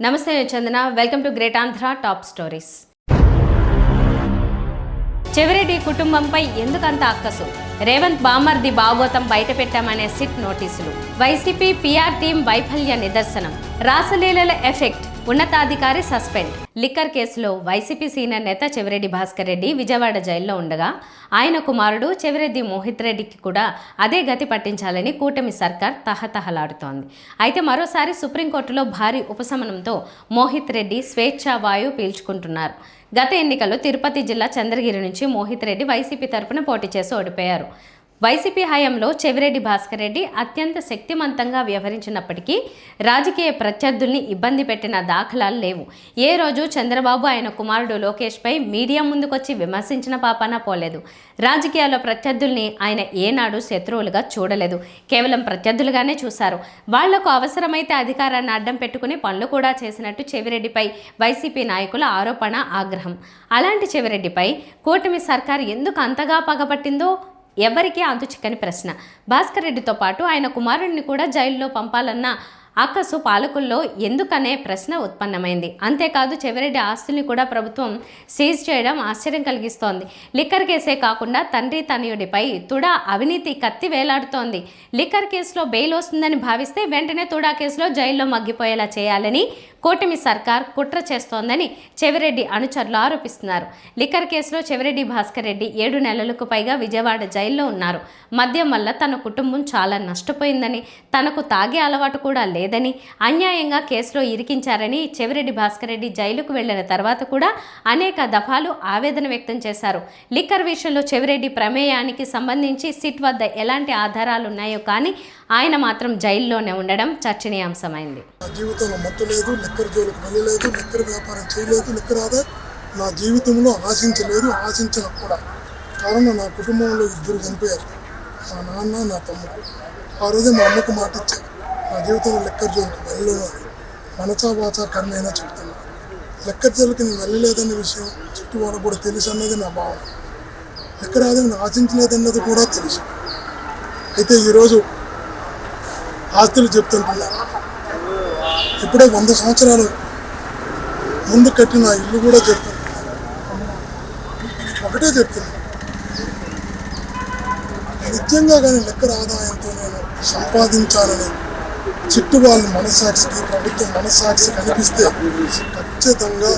నమస్తే Chandana, welcome to great Andhra top stories. Chevireddy కుటుంబంపై ఎందుకంత అక్కసు? రేవంత్ బామర్ది భాగోతం బయటపెట్టామనే SIT notices. YCP PR team వైఫల్య నిదర్శనం. రాసలీలల ఎఫెక్ట్, ఉన్నతాధికారి సస్పెండ్. లిక్కర్ కేసులో వైసీపీ సీనియర్ నేత చెవిరెడ్డి భాస్కర్ రెడ్డి విజయవాడ జైల్లో ఉండగా ఆయన కుమారుడు చెవిరెడ్డి మోహిత్ రెడ్డికి కూడా అదే గతి పట్టించాలని కూటమి సర్కార్ తహతహలాడుతోంది. అయితే మరోసారి సుప్రీంకోర్టులో భారీ ఉపశమనంతో మోహిత్ రెడ్డి స్వేచ్ఛా వాయువు పీల్చుకుంటున్నారు. గత ఎన్నికల్లో తిరుపతి జిల్లా చంద్రగిరి నుంచి మోహిత్ రెడ్డి వైసీపీ తరపున పోటీ చేసి ఓడిపోయారు. వైసీపీ హయాంలో చెవిరెడ్డి భాస్కర్ రెడ్డి అత్యంత శక్తిమంతంగా వ్యవహరించినప్పటికీ రాజకీయ ప్రత్యర్థుల్ని ఇబ్బంది పెట్టిన దాఖలాలు లేవు. ఏ రోజు చంద్రబాబు ఆయన కుమారుడు లోకేష్పై మీడియా ముందుకొచ్చి విమర్శించిన పాపాన పోలేదు. రాజకీయాల్లో ప్రత్యర్థుల్ని ఆయన ఏనాడు శత్రువులుగా చూడలేదు. కేవలం ప్రత్యర్థులుగానే చూశారు. వాళ్లకు అవసరమైతే అధికారాన్ని అడ్డం పెట్టుకుని పనులు కూడా చేసినట్టు చెవిరెడ్డిపై వైసీపీ నాయకుల ఆరోపణ, ఆగ్రహం. అలాంటి చెవిరెడ్డిపై కూటమి సర్కారు ఎందుకు అంతగా పగబట్టిందో ఎవరికీ అంతు చిక్కని ప్రశ్న. భాస్కర్ రెడ్డితో పాటు ఆయన కుమారుడిని కూడా జైల్లో పంపాలన్న అక్కసు పాలకుల్లో ఎందుకనే ప్రశ్న ఉత్పన్నమైంది. అంతేకాదు చెవిరెడ్డి ఆస్తుల్ని కూడా ప్రభుత్వం సీజ్ చేయడం ఆశ్చర్యం కలిగిస్తోంది. లిక్కర్ కేసే కాకుండా తండ్రి తనయుడిపై తుడా అవినీతి కత్తి వేలాడుతోంది. లిక్కర్ కేసులో బెయిల్ వస్తుందని భావిస్తే వెంటనే తుడా కేసులో జైల్లో మగ్గిపోయేలా చేయాలని కూటమి సర్కార్ కుట్ర చేస్తోందని చెవిరెడ్డి అనుచరులు ఆరోపిస్తున్నారు. లిక్కర్ కేసులో చెవిరెడ్డి భాస్కర్ రెడ్డి 7 నెలలకు పైగా విజయవాడ జైల్లో ఉన్నారు. మద్యం వల్ల తన కుటుంబం చాలా నష్టపోయిందని, తనకు తాగే అలవాటు కూడా లేదని, అన్యాయంగా కేసులో ఇరికించారని చెవిరెడ్డి భాస్కర్ రెడ్డి జైలుకు వెళ్లిన తర్వాత కూడా అనేక దఫాలు ఆవేదన వ్యక్తం చేశారు. లిక్కర్ విషయంలో చెవిరెడ్డి ప్రమేయానికి సంబంధించి సిట్ వద్ద ఎలాంటి ఆధారాలు ఉన్నాయో కానీ ఆయన మాత్రం జైల్లోనే ఉండడం చర్చనీయాంశమైంది. జీవితంలో మత్తు లేదు, లిక్కర్ జోలికి వెళ్ళలేదు, లిక్కర్ వ్యాపారం చేయలేదు, లిక్కర్ ఆదా నా జీవితంలో ఆశించలేదు, ఆశించను కూడా. కారణం నా కుటుంబంలో 2 చనిపోయారు, మా నాన్న, నా తమ్ముడు. ఆ రోజే మా అమ్మకు మాట ఇచ్చాను, నా జీవితంలో లిక్కర్ జోలికి వెళ్ళను అని. మనసా వాచా కర్మైనా చెప్తున్నాను. లిక్కర్ జోలికి నేను వెళ్ళలేదనే విషయం చుట్టూ వాళ్ళకు కూడా తెలుసు అన్నది నా భావన. లిక్కర్ ఆదా నేను ఆశించలేదన్నది కూడా తెలుసు. అయితే ఈరోజు ఆస్తులు చెప్తుంటున్నారు. ఇప్పుడే 100 సంవత్సరాలు ముందు కట్టిన ఇల్లు కూడా చెప్తుంటున్నారు. ఒకటే చెప్తున్నాను, నిజంగా కానీ లిక్కర్ ఆదాయంతో నేను సంపాదించాలని చిట్టు వాళ్ళ మనస్సాక్షికి, ప్రభుత్వం మనస్సాక్షికి అనిపిస్తే ఖచ్చితంగా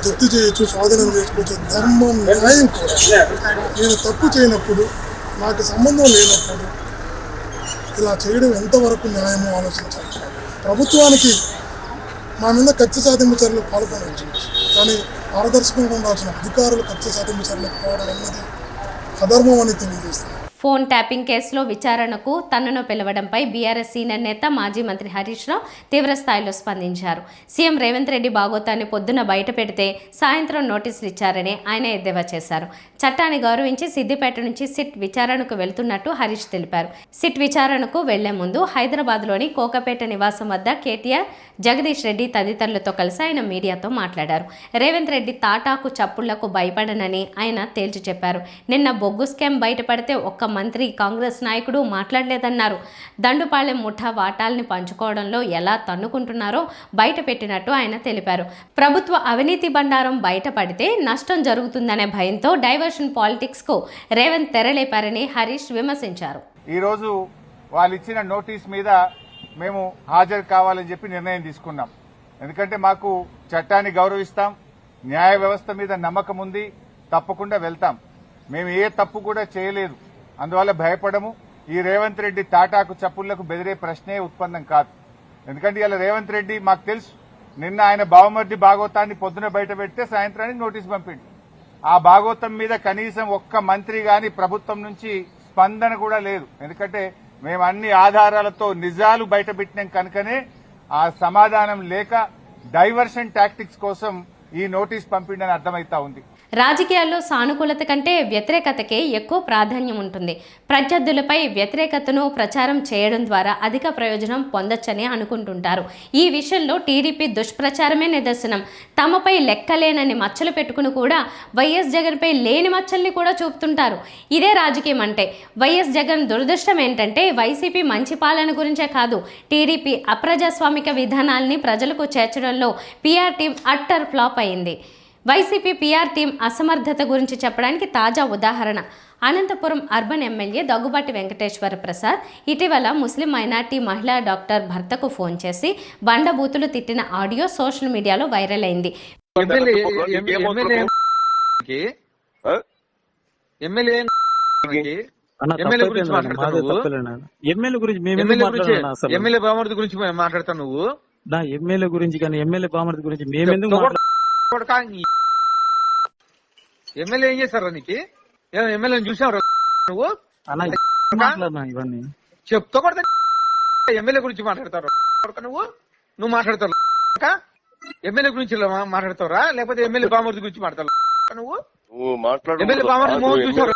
జప్తు చేయొచ్చు, స్వాధీనం చేసుకోవచ్చు. ధర్మం, న్యాయం కూడా. నేను తప్పు చేయనప్పుడు, నాకు సంబంధం లేనప్పుడు ఇలా చేయడం ఎంతవరకు న్యాయమో ఆలోచించాలి. ప్రభుత్వానికి మా మీద కక్ష సాధింపు చర్యలు పాల్గొనవచ్చు, కానీ పారదర్శకంగా ఉండాల్సిన అధికారులు కక్ష సాధింపు చర్యలకు పోవడం అన్నది అధర్మం అని తెలియజేస్తుంది. ఫోన్ ట్యాపింగ్ కేసులో విచారణకు తనను పిలవడంపై బీఆర్ఎస్ సీనియర్ నేత మాజీ మంత్రి హరీష్ రావు తీవ్రస్థాయిలో స్పందించారు. సీఎం రేవంత్ రెడ్డి భాగోతాన్ని పొద్దున బయట పెడితే సాయంత్రం నోటీసులు ఇచ్చారని ఆయన ఎద్దేవా చేశారు. చట్టాన్ని గౌరవించి సిద్దిపేట నుంచి సిట్ విచారణకు వెళ్తున్నట్టు హరీష్ తెలిపారు. సిట్ విచారణకు వెళ్లే ముందు హైదరాబాద్లోని కోకపేట నివాసం వద్ద కేటీఆర్, జగదీష్ రెడ్డి తదితరులతో కలిసి ఆయన మీడియాతో మాట్లాడారు. రేవంత్ రెడ్డి తాటాకు చప్పుళ్లకు భయపడనని ఆయన తేల్చి చెప్పారు. నిన్న బొగ్గు స్కామ్ బయటపడితే ఒక్క మంత్రి, కాంగ్రెస్ నాయకుడు మాట్లాడలేదన్నారు. దండుపాలెం ముఠా వాటాల్ని పంచుకోవడంలో ఎలా తన్నుకుంటున్నారో బయట పెట్టినట్టు ఆయన తెలిపారు. ప్రభుత్వ అవినీతి బండారం బయటపడితే నష్టం జరుగుతుందనే భయంతో డైవర్షన్ పాలిటిక్స్ కు రేవంత్ తెరలేపారని హరీష్ విమర్శించారు. ఈరోజు వాళ్ళు ఇచ్చిన నోటీస్ మీద మేము హాజరు కావాలని చెప్పి నిర్ణయం తీసుకున్నాం. ఎందుకంటే మాకు చట్టాన్ని గౌరవిస్తాం, న్యాయ వ్యవస్థ మీద నమ్మకం ఉంది, తప్పకుండా వెళ్తాం. మేము ఏ తప్పు కూడా చేయలేదు, అందువల్ల భయపడము. ఈ రేవంత్ రెడ్డి తాటాకు చప్పుళ్లకు బెదిరే ప్రశ్నే ఉత్పన్నం కాదు. ఎందుకంటే ఇలా రేవంత్ రెడ్డి మాకు తెలుసు, నిన్న ఆయన బావమర్ది భాగోతాన్ని పొద్దున బయట పెడితే సాయంత్రానికి నోటీసు పంపిండు. ఆ భాగోతం మీద కనీసం ఒక్క మంత్రి గాని ప్రభుత్వం నుంచి స్పందన కూడా లేదు. ఎందుకంటే మేము అన్ని ఆధారాలతో నిజాలు బయట పెట్టినాం కనుకనే ఆ సమాధానం లేక డైవర్షన్ టాక్టిక్స్ కోసం ఈ నోటీస్ పంపిండని అర్థమైతా ఉంది. రాజకీయాల్లో సానుకూలత కంటే వ్యతిరేకతకే ఎక్కువ ప్రాధాన్యం ఉంటుంది. ప్రత్యర్థులపై వ్యతిరేకతను ప్రచారం చేయడం ద్వారా అధిక ప్రయోజనం పొందొచ్చని అనుకుంటుంటారు. ఈ విషయంలో టీడీపీ దుష్ప్రచారమే నిదర్శనం. తమపై లెక్కలేనని మచ్చలు పెట్టుకుని కూడా వైఎస్ జగన్పై లేని మచ్చల్ని కూడా చూపుతుంటారు. ఇదే రాజకీయం అంటే. వైఎస్ జగన్ దురదృష్టం ఏంటంటే వైసీపీ మంచి పాలన గురించే కాదు, టీడీపీ అప్రజాస్వామిక విధానాల్ని ప్రజలకు చేర్చడంలో పీఆర్ టీం అట్టర్ ఫ్లాప్ అయింది. వైసీపీ పీఆర్ టీం అసమర్థత గురించి చెప్పడానికి తాజా ఉదాహరణ అనంతపురం అర్బన్ ఎమ్మెల్యే దగ్గుబాటి వెంకటేశ్వర ప్రసాద్ ఇటీవల ముస్లిం మైనార్టీ మహిళా డాక్టర్ భర్తకు ఫోన్ చేసి బండబూతులు తిట్టిన ఆడియో సోషల్ మీడియాలో వైరల్ అయింది. ఎమ్మెల్యే బామర్ది గురించి మాట్లాడతావు నువ్వు? నా ఎమ్మెల్యే గురించి కానీ ఎమ్మెల్యే బామర్ది గురించి మేమెందుకు ఎమ్మెల్యే ఏం చేస్తారా నీకు? ఎమ్మెల్యే చూసావు నువ్వు? మాట్లాడినా ఇవన్నీ చెప్తా కొడతా. ఎమ్మెల్యే గురించి మాట్లాడతారు నువ్వు మాట్లాడతావు? ఎమ్మెల్యే గురించి మాట్లాడతావురా లేకపోతే ఎమ్మెల్యే బామర్ది గురించి మాట్లాడతావు నువ్వు? ఎమ్మెల్యే బామర్ది మోహన్ చూసావు?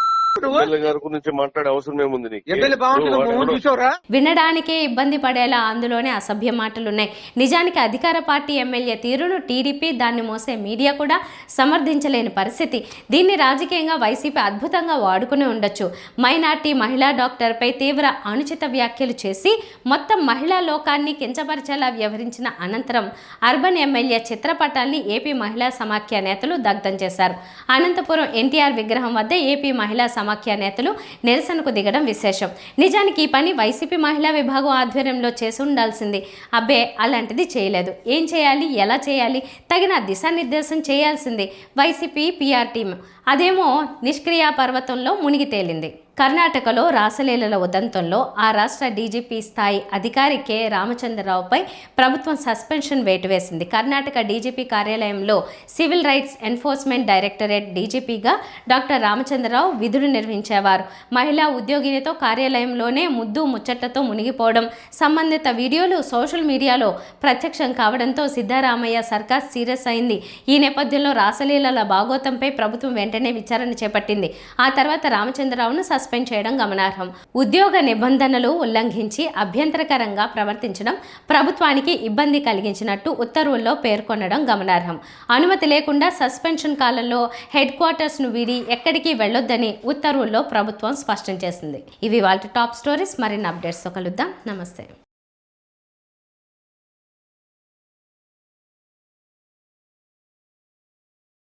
వినడానికే ఇబ్బంది పడేలా అందులోనే అసభ్య మాటలున్నాయి. నిజానికి అధికార పార్టీ ఎమ్మెల్యే తీరును టీడీపీ, దాన్ని మోసే మీడియా కూడా సమర్థించలేని పరిస్థితి. దీన్ని రాజకీయంగా వైసీపీ అద్భుతంగా వాడుకుని ఉండొచ్చు. మైనార్టీ మహిళా డాక్టర్పై తీవ్ర అనుచిత వ్యాఖ్యలు చేసి మొత్తం మహిళా లోకాన్ని కించపరిచేలా వ్యవహరించిన అనంతరం అర్బన్ ఎమ్మెల్యే చిత్రపటాల్ని ఏపీ మహిళా సమాఖ్య నేతలు దగ్ధం చేశారు. అనంతపురం ఎన్టీఆర్ విగ్రహం వద్ద ఏపీ మహిళా సమాఖ్య నేతలు నిరసనకు దిగడం విశేషం. నిజానికి ఈ పని వైసీపీ మహిళా విభాగం ఆధ్వర్యంలో చేసి ఉండాల్సింది. అబ్బే అలాంటిది చేయలేదు. ఏం చేయాలి, ఎలా చేయాలి, తగిన దిశానిర్దేశం చేయాల్సింది వైసీపీ పీఆర్ టీం. అదేమో నిష్క్రియా పర్వతంలో మునిగి తేలింది. కర్ణాటకలో రాసలీలల ఉదంతంలో ఆ రాష్ట్ర డీజీపీ స్థాయి అధికారి కె రామచంద్రరావుపై ప్రభుత్వం సస్పెన్షన్ వేటు వేసింది. కర్ణాటక డీజీపీ కార్యాలయంలో సివిల్ రైట్స్ ఎన్ఫోర్స్మెంట్ డైరెక్టరేట్ డీజీపీగా డాక్టర్ రామచంద్రరావు విధులు నిర్వహించేవారు. మహిళా ఉద్యోగినితో కార్యాలయంలోనే ముద్దు ముచ్చట్లతో మునిగిపోవడం, సంబంధిత వీడియోలు సోషల్ మీడియాలో ప్రత్యక్షం కావడంతో సిద్ధరామయ్య సర్కార్ సీరియస్ అయింది. ఈ నేపథ్యంలో రాసలీలల భాగోతంపై ప్రభుత్వం వెంటనే విచారణ చేపట్టింది. ఆ తర్వాత రామచంద్రరావును సస్పెండ్ చేయడం గమనార్హం. ఉద్యోగ నిబంధనలు ఉల్లంఘించి అభ్యంతరకరంగా ప్రవర్తించడం ప్రభుత్వానికి ఇబ్బంది కలిగించినట్టు ఉత్తర్వుల్లో పేర్కొనడం గమనార్హం. అనుమతి లేకుండా సస్పెన్షన్ కాలంలో హెడ్ క్వార్టర్స్ను వీడి ఎక్కడికి వెళ్లొద్దని ఉత్తర్వుల్లో ప్రభుత్వం స్పష్టం చేసింది. ఇవి వాళ్ళ టాప్ స్టోరీస్. మరిన్ని అప్డేట్స్తో కలుద్దాం. నమస్తే.